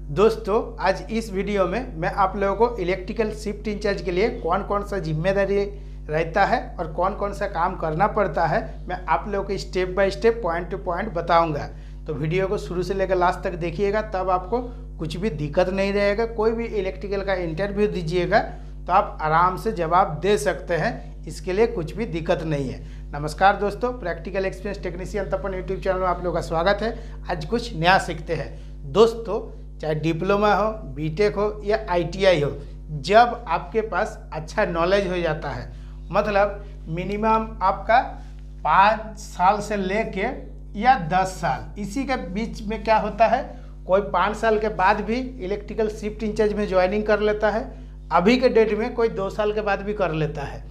दोस्तों आज इस वीडियो में मैं आप लोगों को इलेक्ट्रिकल शिफ्ट इंचार्ज के लिए कौन कौन सा जिम्मेदारी रहता है और कौन कौन सा काम करना पड़ता है मैं आप लोगों को step by step point two point बताऊंगा। तो वीडियो को शुरू से लेकर लास्ट तक देखिएगा, तब आपको कुछ भी दिक्कत नहीं रहेगा। कोई भी इलेक्ट्रिकल का इंटरव्यू दीजिएगा तो आप आराम से जवाब दे सकते हैं, इसके लिए कुछ भी दिक्कत नहीं है। नमस्कार दोस्तों, प्रैक्टिकल एक्सपीरियंस टेक्नीशियन तपन यूट्यूब चैनल में आप लोगों का स्वागत है। आज कुछ नया सीखते हैं दोस्तों। चाहे डिप्लोमा हो, बीटेक हो या आईटीआई हो, जब आपके पास अच्छा नॉलेज हो जाता है, मतलब मिनिमम आपका 5 साल से लेके या 10 साल, इसी के बीच में क्या होता है, कोई 5 साल के बाद भी इलेक्ट्रिकल शिफ्ट इंचार्ज में ज्वाइनिंग कर लेता है। अभी के डेट में कोई 2 साल के बाद भी कर लेता है,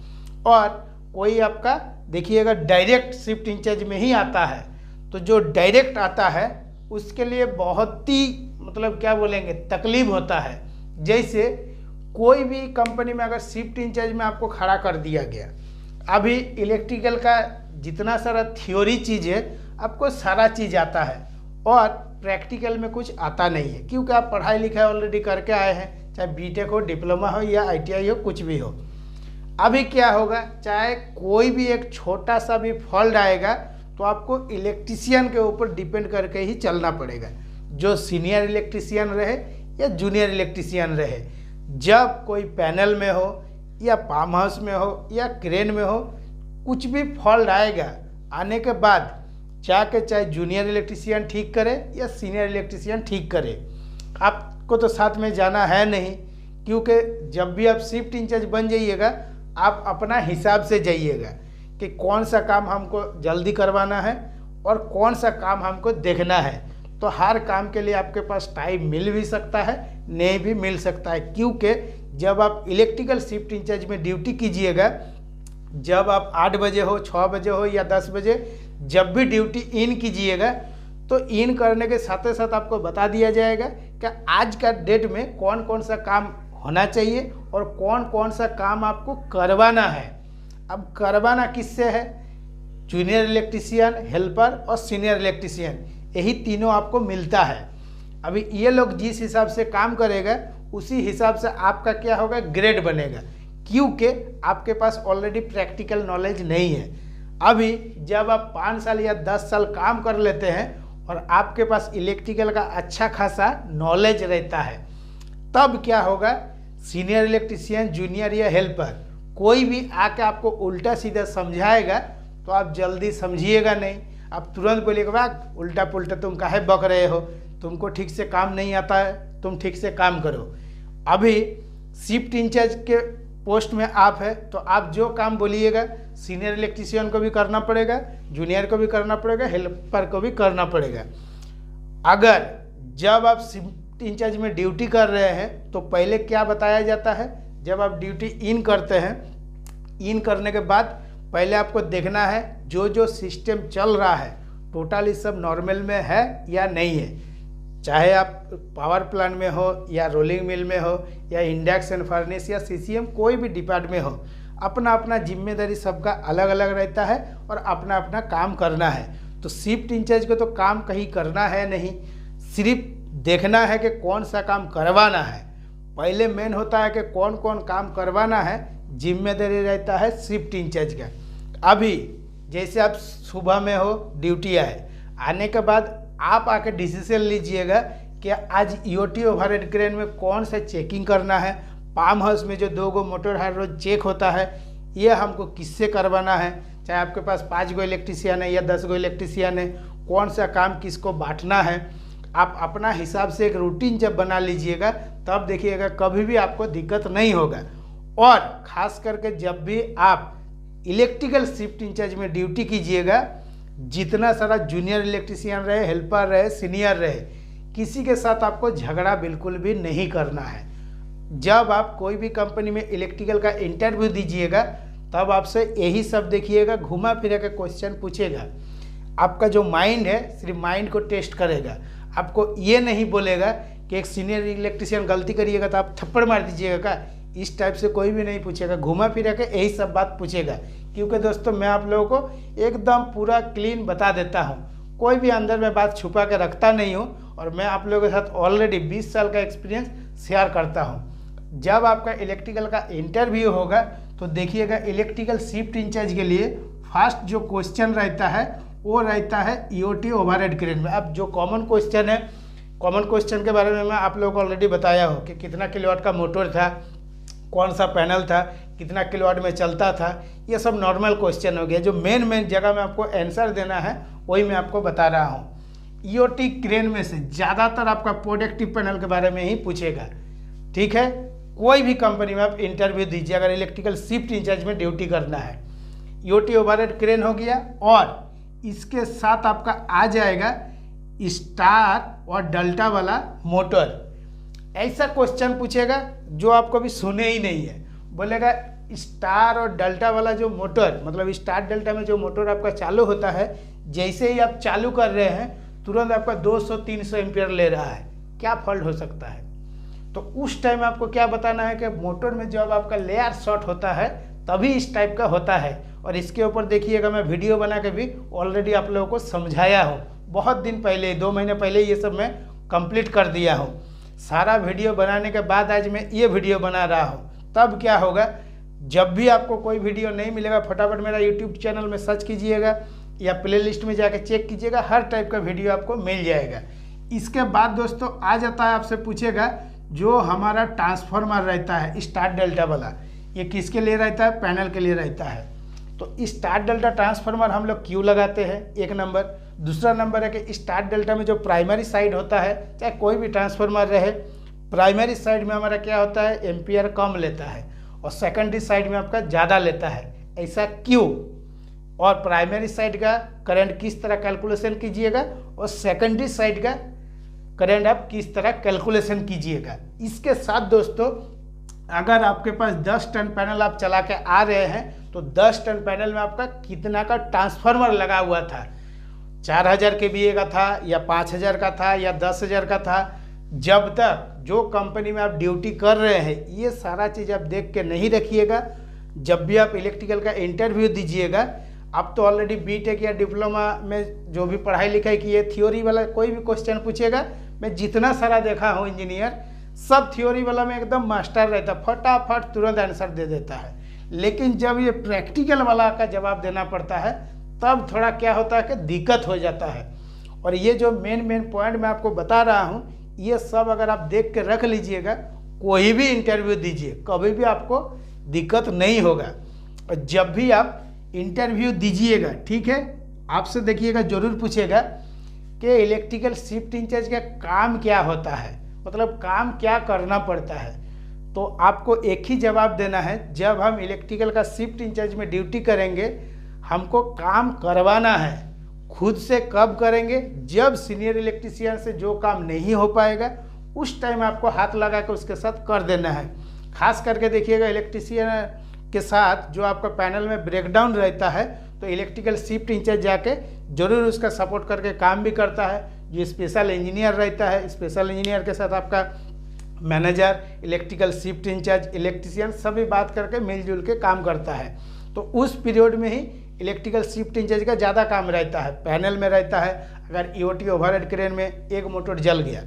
और कोई आपका देखिएगा डायरेक्ट शिफ्ट इंचार्ज में ही आता है। तो जो डायरेक्ट आता है उसके लिए बहुत ही मतलब क्या बोलेंगे, तकलीफ होता है। जैसे कोई भी कंपनी में अगर शिफ्ट इंचार्ज में आपको खड़ा कर दिया गया, अभी इलेक्ट्रिकल का जितना सारा थ्योरी चीज़ है आपको सारा चीज़ आता है और प्रैक्टिकल में कुछ आता नहीं है, क्योंकि आप पढ़ाई लिखाई ऑलरेडी करके आए हैं, चाहे बीटेक हो, डिप्लोमा हो या आईटीआई हो, कुछ भी हो। अभी क्या होगा, चाहे कोई भी एक छोटा सा भी फॉल्ट आएगा तो आपको इलेक्ट्रिशियन के ऊपर डिपेंड करके ही चलना पड़ेगा, जो सीनियर इलेक्ट्रिशियन रहे या जूनियर इलेक्ट्रिशियन रहे। जब कोई पैनल में हो या पाम हाउस में हो या क्रेन में हो, कुछ भी फॉल्ट आएगा, आने के बाद चाहे जूनियर इलेक्ट्रिशियन ठीक करे या सीनियर इलेक्ट्रिशियन ठीक करे, आपको तो साथ में जाना है नहीं। क्योंकि जब भी आप शिफ्ट इंचार्ज बन जाइएगा, आप अपना हिसाब से जाइएगा कि कौन सा काम हमको जल्दी करवाना है और कौन सा काम हमको देखना है। तो हर काम के लिए आपके पास टाइम मिल भी सकता है, नहीं भी मिल सकता है। क्योंकि जब आप इलेक्ट्रिकल शिफ्ट इंचार्ज में ड्यूटी कीजिएगा, जब आप 8 बजे हो, 6 बजे हो या 10 बजे, जब भी ड्यूटी इन कीजिएगा तो इन करने के साथ साथ आपको बता दिया जाएगा कि आज का डेट में कौन कौन सा काम होना चाहिए और कौन कौन सा काम आपको करवाना है। अब करवाना किससे है, जूनियर इलेक्ट्रिशियन, हेल्पर और सीनियर इलेक्ट्रिशियन, यही तीनों आपको मिलता है। अभी ये लोग जिस हिसाब से काम करेगा उसी हिसाब से आपका क्या होगा, ग्रेड बनेगा, क्योंकि आपके पास ऑलरेडी प्रैक्टिकल नॉलेज नहीं है। अभी जब आप 5 साल या 10 साल काम कर लेते हैं और आपके पास इलेक्ट्रिकल का अच्छा खासा नॉलेज रहता है, तब क्या होगा, सीनियर इलेक्ट्रिशियन, जूनियर या हेल्पर कोई भी आके आपको उल्टा सीधा समझाएगा तो आप जल्दी समझिएगा नहीं, आप तुरंत बोलिएगा वाह उल्टा पुल्टा तुम काहे बक रहे हो, तुमको ठीक से काम नहीं आता है, तुम ठीक से काम करो। अभी शिफ्ट इंचार्ज के पोस्ट में आप है तो आप जो काम बोलिएगा सीनियर इलेक्ट्रिशियन को भी करना पड़ेगा, जूनियर को भी करना पड़ेगा, हेल्पर को भी करना पड़ेगा। अगर जब आप शिफ्ट इंचार्ज में ड्यूटी कर रहे हैं तो पहले क्या बताया जाता है, जब आप ड्यूटी इन करते हैं, इन करने के बाद पहले आपको देखना है जो जो सिस्टम चल रहा है टोटल इस सब नॉर्मल में है या नहीं है। चाहे आप पावर प्लांट में हो या रोलिंग मिल में हो या इंडक्शन फर्नेस या सीसीएम, कोई भी डिपार्टमेंट में हो, अपना अपना जिम्मेदारी सबका अलग अलग रहता है और अपना अपना काम करना है। तो शिफ्ट इंचार्ज को तो काम कहीं करना है नहीं, सिर्फ देखना है कि कौन सा काम करवाना है। पहले मेन होता है कि कौन कौन काम करवाना है, जिम्मेदारी रहता है शिफ्ट इंचार्ज का। अभी जैसे आप सुबह में हो, ड्यूटी आने के बाद आप आके डिसीजन लीजिएगा कि आज ईओटी ओवरहेड क्रेन में कौन सा चेकिंग करना है, पाम हाउस में जो 2 मोटर हर रोज चेक होता है ये हमको किससे करवाना है। चाहे आपके पास 5 गो इलेक्ट्रिशियन है या 10 गो इलेक्ट्रिशियन है, कौन सा काम किसको बांटना है, आप अपना हिसाब से एक रूटीन जब बना लीजिएगा तब देखिएगा कभी भी आपको दिक्कत नहीं होगा। और ख़ास करके जब भी आप इलेक्ट्रिकल शिफ्ट इंचार्ज में ड्यूटी कीजिएगा, जितना सारा जूनियर इलेक्ट्रिशियन रहे, हेल्पर रहे, सीनियर रहे, किसी के साथ आपको झगड़ा बिल्कुल भी नहीं करना है। जब आप कोई भी कंपनी में इलेक्ट्रिकल का इंटरव्यू दीजिएगा तब आपसे यही सब देखिएगा, घुमा फिरा के क्वेश्चन पूछेगा। आपका जो माइंड है सिर्फ माइंड को टेस्ट करेगा, आपको ये नहीं बोलेगा कि एक सीनियर इलेक्ट्रिशियन गलती करिएगा तो आप थप्पड़ मार दीजिएगा का, इस टाइप से कोई भी नहीं पूछेगा। घुमा फिरा के यही सब बात पूछेगा। क्योंकि दोस्तों मैं आप लोगों को एकदम पूरा क्लीन बता देता हूँ, कोई भी अंदर में बात छुपा के रखता नहीं हूँ और मैं आप लोगों के साथ ऑलरेडी 20 साल का एक्सपीरियंस शेयर करता हूँ। जब आपका इलेक्ट्रिकल का इंटरव्यू होगा तो देखिएगा, इलेक्ट्रिकल शिफ्ट इंचार्ज के लिए फर्स्ट जो क्वेश्चन रहता है वो रहता है ईओटी ओवरहेड क्रेन में। अब जो कॉमन क्वेश्चन है, कॉमन क्वेश्चन के बारे में मैं आप लोगों को ऑलरेडी बताया हूँ कि कितना किलोवाट का मोटर था, कौन सा पैनल था, कितना किलोवाट में चलता था, ये सब नॉर्मल क्वेश्चन हो गया। जो मेन जगह में आपको आंसर देना है वही मैं आपको बता रहा हूँ। ईओटी क्रेन में से ज़्यादातर आपका प्रोडक्टिव पैनल के बारे में ही पूछेगा, ठीक है। कोई भी कंपनी में आप इंटरव्यू दीजिए अगर इलेक्ट्रिकल शिफ्ट इंचार्ज में ड्यूटी करना है। ईओटी ओवरहेड क्रेन हो गया, और इसके साथ आपका आ जाएगा स्टार और डेल्टा वाला मोटर। ऐसा क्वेश्चन पूछेगा जो आप कभी सुने ही नहीं है। बोलेगा स्टार और डेल्टा वाला जो मोटर, मतलब स्टार डेल्टा में जो मोटर आपका चालू होता है, जैसे ही आप चालू कर रहे हैं तुरंत आपका 200-300 एम्पियर ले रहा है, क्या फॉल्ट हो सकता है। तो उस टाइम आपको क्या बताना है कि मोटर में जब आपका लेयर शॉर्ट होता है तभी इस टाइप का होता है। और इसके ऊपर देखिएगा, मैं वीडियो बना के भी ऑलरेडी आप लोगों को समझाया हूँ, बहुत दिन पहले, 2 महीने पहले ये सब मैं कंप्लीट कर दिया हूँ। सारा वीडियो बनाने के बाद आज मैं ये वीडियो बना रहा हूँ। तब क्या होगा, जब भी आपको कोई वीडियो नहीं मिलेगा फटाफट मेरा यूट्यूब चैनल में सर्च कीजिएगा या प्लेलिस्ट में जाके चेक कीजिएगा, हर टाइप का वीडियो आपको मिल जाएगा। इसके बाद दोस्तों आ जाता है, आपसे पूछेगा जो हमारा ट्रांसफार्मर रहता है स्टार डेल्टा वाला, ये किसके लिए रहता है, पैनल के लिए रहता है। तो स्टार डेल्टा ट्रांसफार्मर हम लोग क्यों लगाते हैं, एक नंबर। दूसरा नंबर है कि स्टार डेल्टा में जो प्राइमरी साइड होता है, चाहे कोई भी ट्रांसफार्मर रहे, प्राइमरी साइड में हमारा क्या होता है, एम्पियर कम लेता है और सेकेंडरी साइड में आपका ज़्यादा लेता है। ऐसा क्यों, और प्राइमरी साइड का करंट किस तरह कैलकुलेशन कीजिएगा और सेकेंडरी साइड का करंट आप किस तरह कैलकुलेशन कीजिएगा। इसके साथ दोस्तों, अगर आपके पास 10 टन पैनल आप चला के आ रहे हैं तो 10 टन पैनल में आपका कितना का ट्रांसफार्मर लगा हुआ था, 4000 kVA का था या 5000 का था या 10,000 का था। जब तक जो कंपनी में आप ड्यूटी कर रहे हैं ये सारा चीज़ आप देख के नहीं रखिएगा। जब भी आप इलेक्ट्रिकल का इंटरव्यू दीजिएगा, आप तो ऑलरेडी बीटेक या डिप्लोमा में जो भी पढ़ाई लिखाई की है, थ्योरी वाला कोई भी क्वेश्चन पूछेगा, मैं जितना सारा देखा हूँ इंजीनियर, सब थ्योरी वाला में एकदम मास्टर रहता, फटाफट तुरंत आंसर दे देता है। लेकिन जब ये प्रैक्टिकल वाला का जवाब देना पड़ता है तब थोड़ा क्या होता है कि दिक्कत हो जाता है। और ये जो मेन पॉइंट मैं आपको बता रहा हूँ, ये सब अगर आप देख के रख लीजिएगा, कोई भी इंटरव्यू दीजिए कभी भी आपको दिक्कत नहीं होगा। और जब भी आप इंटरव्यू दीजिएगा, ठीक है, आपसे देखिएगा जरूर पूछेगा कि इलेक्ट्रिकल शिफ्ट इंचार्ज का काम क्या होता है, मतलब काम क्या करना पड़ता है। तो आपको एक ही जवाब देना है, जब हम इलेक्ट्रिकल का शिफ्ट इंचार्ज में ड्यूटी करेंगे हमको काम करवाना है। खुद से कब करेंगे, जब सीनियर इलेक्ट्रिशियन से जो काम नहीं हो पाएगा उस टाइम आपको हाथ लगा के उसके साथ कर देना है। खास करके देखिएगा, इलेक्ट्रिशियन के साथ जो आपका पैनल में ब्रेकडाउन रहता है तो इलेक्ट्रिकल शिफ्ट इंचार्ज जाके जरूर उसका सपोर्ट करके काम भी करता है। जो स्पेशल इंजीनियर रहता है, स्पेशल इंजीनियर के साथ आपका manager, electrical shift in charge, electrician सभी बात करके मिलजुल के काम करता है। तो उस पीरियड में ही इलेक्ट्रिकल शिफ्ट इंचार्ज का ज़्यादा काम रहता है, पैनल में रहता है। अगर ईओटी ओवरहेड क्रेन में एक मोटर जल गया,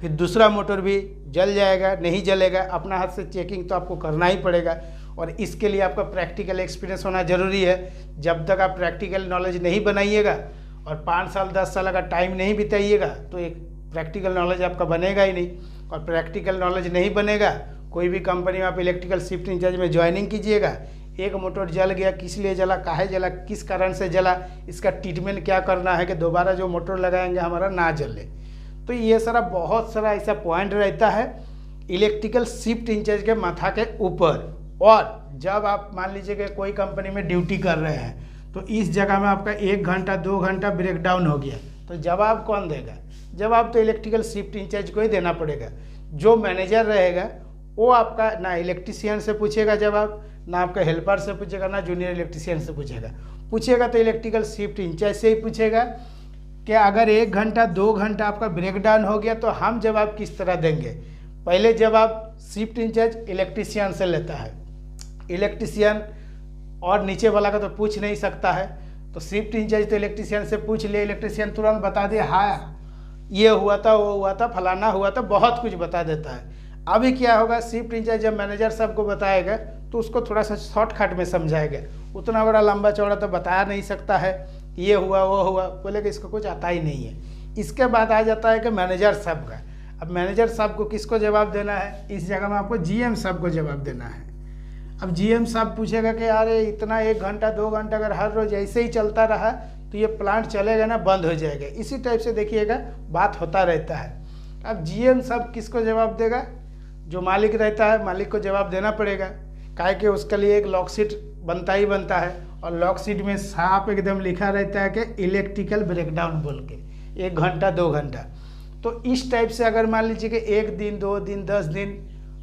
फिर दूसरा मोटर भी जल जाएगा, नहीं जलेगा, अपना हाथ से चेकिंग तो आपको करना ही पड़ेगा। और इसके लिए आपका प्रैक्टिकल एक्सपीरियंस होना ज़रूरी है। जब तक आप प्रैक्टिकल नॉलेज नहीं बनाइएगा और 5 साल 10 साल अगर टाइम नहीं बिताइएगा तो एक प्रैक्टिकल नॉलेज आपका बनेगा ही नहीं। और प्रैक्टिकल नॉलेज नहीं बनेगा, कोई भी कंपनी में आप इलेक्ट्रिकल शिफ्ट इंचार्ज में ज्वाइनिंग कीजिएगा, एक मोटर जल गया, किस लिए जला, काहे जला, किस कारण से जला, इसका ट्रीटमेंट क्या करना है कि दोबारा जो मोटर लगाएंगे हमारा ना जले। तो ये सारा बहुत सारा ऐसा पॉइंट रहता है इलेक्ट्रिकल शिफ्ट इंचार्ज के माथा के ऊपर। और जब आप मान लीजिए कि कोई कंपनी में ड्यूटी कर रहे हैं तो इस जगह में आपका 1 घंटा 2 घंटा ब्रेकडाउन हो गया, तो जवाब कौन देगा? जवाब तो इलेक्ट्रिकल शिफ्ट इंचार्ज को ही देना पड़ेगा। जो मैनेजर रहेगा वो आपका ना इलेक्ट्रिशियन से पूछेगा जवाब, ना आपका हेल्पर से पूछेगा, ना जूनियर इलेक्ट्रिशियन से पूछेगा। पूछेगा तो इलेक्ट्रिकल शिफ्ट इंचार्ज से ही पूछेगा कि अगर 1 घंटा 2 घंटा आपका ब्रेकडाउन हो गया तो हम जवाब किस तरह देंगे। पहले जवाब शिफ्ट इंचार्ज इलेक्ट्रिशियन से लेता है, इलेक्ट्रिशियन और नीचे वाला का तो पूछ नहीं सकता है, तो शिफ्ट इंचार्ज तो इलेक्ट्रिशियन से पूछ ले, इलेक्ट्रिशियन तुरंत बता दे हाँ ये हुआ था, वो हुआ था, फलाना हुआ था, बहुत कुछ बता देता है। अभी क्या होगा, शिफ्ट इंचार्ज जब मैनेजर साहब को बताएगा तो उसको थोड़ा सा शॉर्टकट में समझाएगा, उतना बड़ा लंबा चौड़ा तो बता नहीं सकता है, ये हुआ वो हुआ, बोले कि इसको कुछ आता ही नहीं है। इसके बाद आ जाता है कि मैनेजर साहब का। अब मैनेजर साहब को किसको जवाब देना है, इस जगह में आपको जीएम साहब को जवाब देना है। अब जीएम साहब पूछेगा कि यार इतना 1 घंटा 2 घंटा अगर हर रोज ऐसे ही चलता रहा तो ये प्लांट चलेगा ना, बंद हो जाएगा। इसी टाइप से देखिएगा बात होता रहता है। अब जीएम साहब किसको जवाब देगा, जो मालिक रहता है मालिक को जवाब देना पड़ेगा, काहे कि उसके लिए एक लॉक शीट बनता ही बनता है, और लॉक शीट में साफ एकदम लिखा रहता है कि इलेक्ट्रिकल ब्रेकडाउन बोल के 1 घंटा 2 घंटा। तो इस टाइप से अगर मान लीजिए कि 1 दिन 2 दिन 10 दिन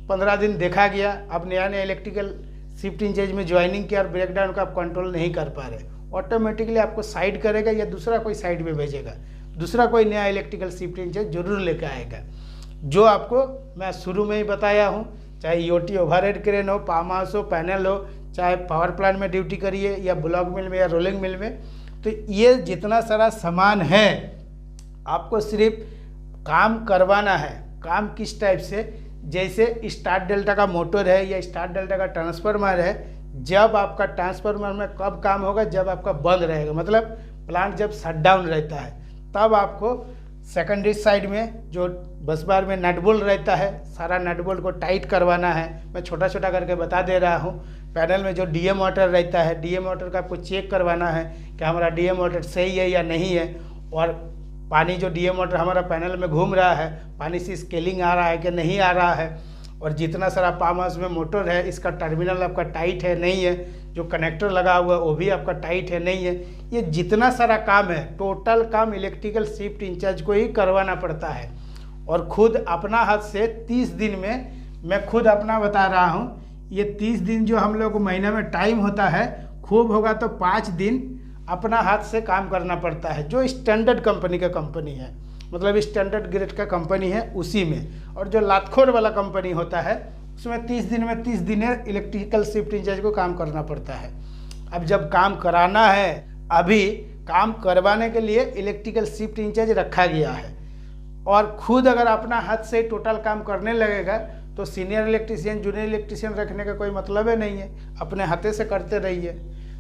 15 दिन देखा गया, आप नया नया इलेक्ट्रिकल शिफ्ट इंचार्ज में ज्वाइनिंग किया और ब्रेकडाउन का आप कंट्रोल नहीं कर पा रहे, ऑटोमेटिकली आपको साइड करेगा या दूसरा कोई साइड में भेजेगा, दूसरा कोई नया इलेक्ट्रिकल शिफ्ट इंचार्ज जरूर लेकर आएगा। जो आपको मैं शुरू में ही बताया हूँ, चाहे ईओटी ओवरहेड क्रेन हो, पाम हाउस हो, पैनल हो, चाहे पावर प्लांट में ड्यूटी करिए या ब्लॉक मिल में या रोलिंग मिल में, तो ये जितना सारा सामान है आपको सिर्फ काम करवाना है। काम किस टाइप से, जैसे स्टार डेल्टा का मोटर है या स्टार डेल्टा का ट्रांसफार्मर है, जब आपका ट्रांसफार्मर में कब काम होगा, जब आपका बंद रहेगा, मतलब प्लांट जब शट डाउन रहता है, तब आपको सेकेंडरी साइड में जो बस बार में नट बोल्ट रहता है, सारा नट बोल्ट को टाइट करवाना है। मैं छोटा छोटा करके बता दे रहा हूँ। पैनल में जो डीएम मोटर रहता है, डीएम मोटर का आपको चेक करवाना है कि हमारा डीएम मोटर सही है या नहीं है, और पानी जो डीएम मोटर हमारा पैनल में घूम रहा है, पानी से स्केलिंग आ रहा है कि नहीं आ रहा है, और जितना सारा पाम हाउस में मोटर है इसका टर्मिनल आपका टाइट है नहीं है, जो कनेक्टर लगा हुआ है वो भी आपका टाइट है नहीं है। ये जितना सारा काम है, टोटल काम इलेक्ट्रिकल शिफ्ट इंचार्ज को ही करवाना पड़ता है। और खुद अपना हाथ से 30 दिन में, मैं खुद अपना बता रहा हूँ, ये 30 दिन जो हम लोग को महीने में टाइम होता है, खूब होगा तो 5 दिन अपना हाथ से काम करना पड़ता है, जो स्टैंडर्ड कंपनी का कंपनी है, मतलब स्टैंडर्ड ग्रेड का कंपनी है उसी में। और जो लातखोर वाला कंपनी होता है उसमें 30 दिन में 30 दिन इलेक्ट्रिकल शिफ्ट इंचार्ज को काम करना पड़ता है। अब जब काम कराना है, अभी काम करवाने के लिए इलेक्ट्रिकल शिफ्ट इंचार्ज रखा गया है, और खुद अगर अपना हाथ से टोटल काम करने लगेगा तो सीनियर इलेक्ट्रिशियन जूनियर इलेक्ट्रिशियन रखने का कोई मतलब ही नहीं है, अपने हाथे से करते रहिए।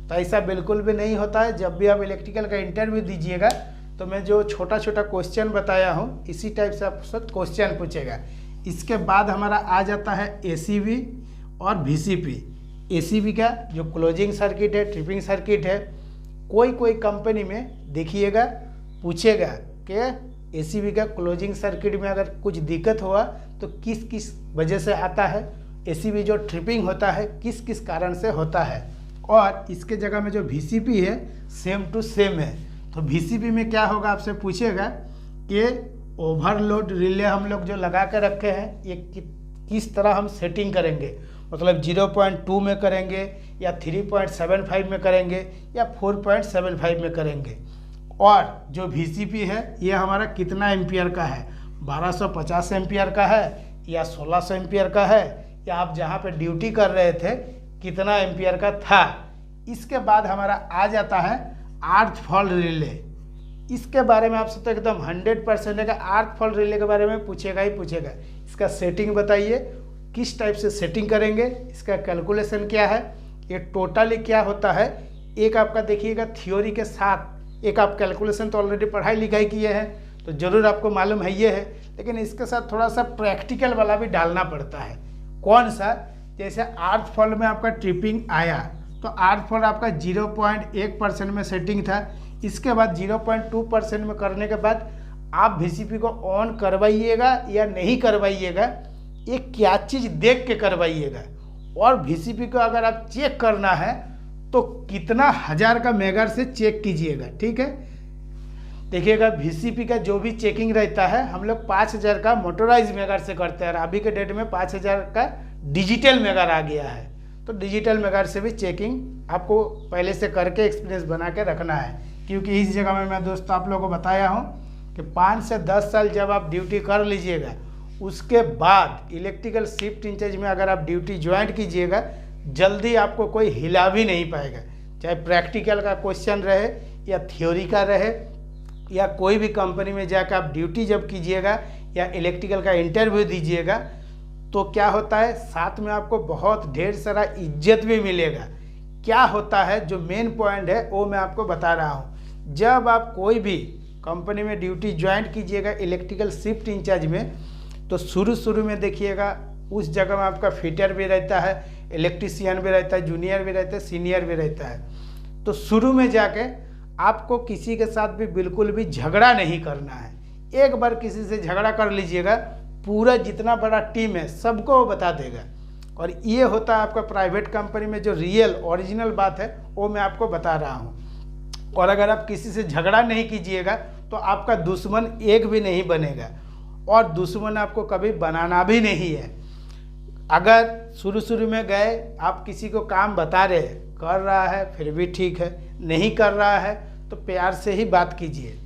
तो ऐसा बिल्कुल भी नहीं होता है। जब भी आप इलेक्ट्रिकल का इंटरव्यू दीजिएगा तो मैं जो छोटा छोटा क्वेश्चन बताया हूँ इसी टाइप से आपसे क्वेश्चन पूछेगा। इसके बाद हमारा आ जाता है एसीबी और वीसीपी। एसीबी का जो क्लोजिंग सर्किट है, ट्रिपिंग सर्किट है, कोई कोई कंपनी में देखिएगा पूछेगा कि एसीबी का क्लोजिंग सर्किट में अगर कुछ दिक्कत हुआ तो किस किस वजह से आता है, एसीबी जो ट्रिपिंग होता है किस किस कारण से होता है। और इसके जगह में जो वीसीपी है सेम टू सेम है। तो वीसीपी में क्या होगा, आपसे पूछेगा कि ओवरलोड रिले हम लोग जो लगा के रखे हैं ये किस तरह हम सेटिंग करेंगे, मतलब 0.2 में करेंगे या 3.75 में करेंगे या 4.75 में करेंगे। और जो वीसीपी है ये हमारा कितना एम्पियर का है, 1250 एम्पियर का है या 1600 एम्पियर का है, या आप जहाँ पे ड्यूटी कर रहे थे कितना एम्पियर का था। इसके बाद हमारा आ जाता है अर्थ फॉल्ट रिले। इसके बारे में आपसे तो एकदम 100% है कि अर्थ फॉल्ट रिले के बारे में पूछेगा ही पूछेगा। इसका सेटिंग बताइए, किस टाइप से सेटिंग करेंगे, इसका कैलकुलेशन क्या है, ये टोटली क्या होता है। एक आपका देखिएगा थ्योरी के साथ, एक आप कैलकुलेशन तो ऑलरेडी पढ़ाई लिखाई किए हैं तो ज़रूर आपको मालूम है ये है, लेकिन इसके साथ थोड़ा सा प्रैक्टिकल वाला भी डालना पड़ता है। कौन सा, जैसे अर्थ फॉल्ट में आपका ट्रिपिंग आया तो अर्थ फॉल्ट आपका 0.1% में सेटिंग था। इसके बाद 0.2% में करने के बाद आप वीसीपी को ऑन करवाइएगा या नहीं करवाइएगा, ये क्या चीज़ देख के करवाइएगा। और वीसीपी को अगर आप चेक करना है तो कितना हज़ार का मेगार से चेक कीजिएगा, ठीक है। देखिएगा वीसीपी का जो भी चेकिंग रहता है हम लोग 5000 का मोटराइज मेगार से करते हैं, और अभी के डेट में 5000 का डिजिटल मेगार आ गया है। तो डिजिटल मेगार से भी चेकिंग आपको पहले से करके एक्सपीरियंस बना के रखना है, क्योंकि इस जगह में मैं दोस्तों आप लोगों को बताया हूँ कि 5 से 10 साल जब आप ड्यूटी कर लीजिएगा उसके बाद इलेक्ट्रिकल शिफ्ट इंचार्ज में अगर आप ड्यूटी ज्वाइन कीजिएगा, जल्दी आपको कोई हिला भी नहीं पाएगा, चाहे प्रैक्टिकल का क्वेश्चन रहे या थ्योरी का रहे या कोई भी कंपनी में जाकर आप ड्यूटी जब कीजिएगा या इलेक्ट्रिकल का इंटरव्यू दीजिएगा तो क्या होता है, साथ में आपको बहुत ढेर सारा इज्जत भी मिलेगा। क्या होता है जो मेन पॉइंट है वो मैं आपको बता रहा हूँ। जब आप कोई भी कंपनी में ड्यूटी ज्वाइन कीजिएगा इलेक्ट्रिकल शिफ्ट इंचार्ज में, तो शुरू में देखिएगा उस जगह में आपका फिटर भी रहता है, इलेक्ट्रीशियन भी रहता है, जूनियर भी रहता है, सीनियर भी रहता है। तो शुरू में जाके आपको किसी के साथ भी बिल्कुल भी झगड़ा नहीं करना है। एक बार किसी से झगड़ा कर लीजिएगा, पूरा जितना बड़ा टीम है सबको वो बता देगा। और ये होता है आपका प्राइवेट कंपनी में जो रियल ओरिजिनल बात है वो मैं आपको बता रहा हूँ। और अगर आप किसी से झगड़ा नहीं कीजिएगा तो आपका दुश्मन एक भी नहीं बनेगा, और दुश्मन आपको कभी बनाना भी नहीं है। अगर शुरू में गए, आप किसी को काम बता रहे हैं, कर रहा है फिर भी ठीक है, नहीं कर रहा है तो प्यार से ही बात कीजिए।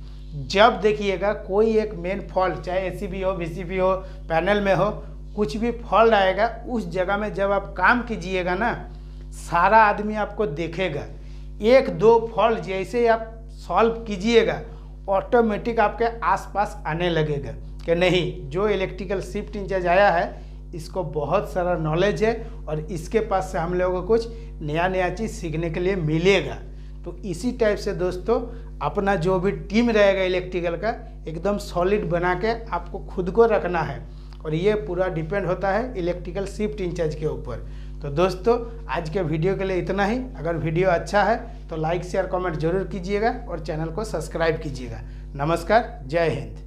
जब देखिएगा कोई एक मेन फॉल्ट, चाहे एसीबी हो, वीसीबी हो, पैनल में हो, कुछ भी फॉल्ट आएगा, उस जगह में जब आप काम कीजिएगा ना, सारा आदमी आपको देखेगा। एक दो फॉल्ट जैसे ही आप सॉल्व कीजिएगा ऑटोमेटिक आपके आसपास आने लगेगा कि नहीं, जो इलेक्ट्रिकल शिफ्ट इंचार्ज आया है इसको बहुत सारा नॉलेज है और इसके पास से हम लोगों को कुछ नया चीज़ सीखने के लिए मिलेगा। तो इसी टाइप से दोस्तों अपना जो भी टीम रहेगा इलेक्ट्रिकल का एकदम सॉलिड बना के आपको खुद को रखना है, और ये पूरा डिपेंड होता है इलेक्ट्रिकल शिफ्ट इंचार्ज के ऊपर। तो दोस्तों आज के वीडियो के लिए इतना ही। अगर वीडियो अच्छा है तो लाइक शेयर कमेंट जरूर कीजिएगा और चैनल को सब्सक्राइब कीजिएगा। नमस्कार, जय हिंद।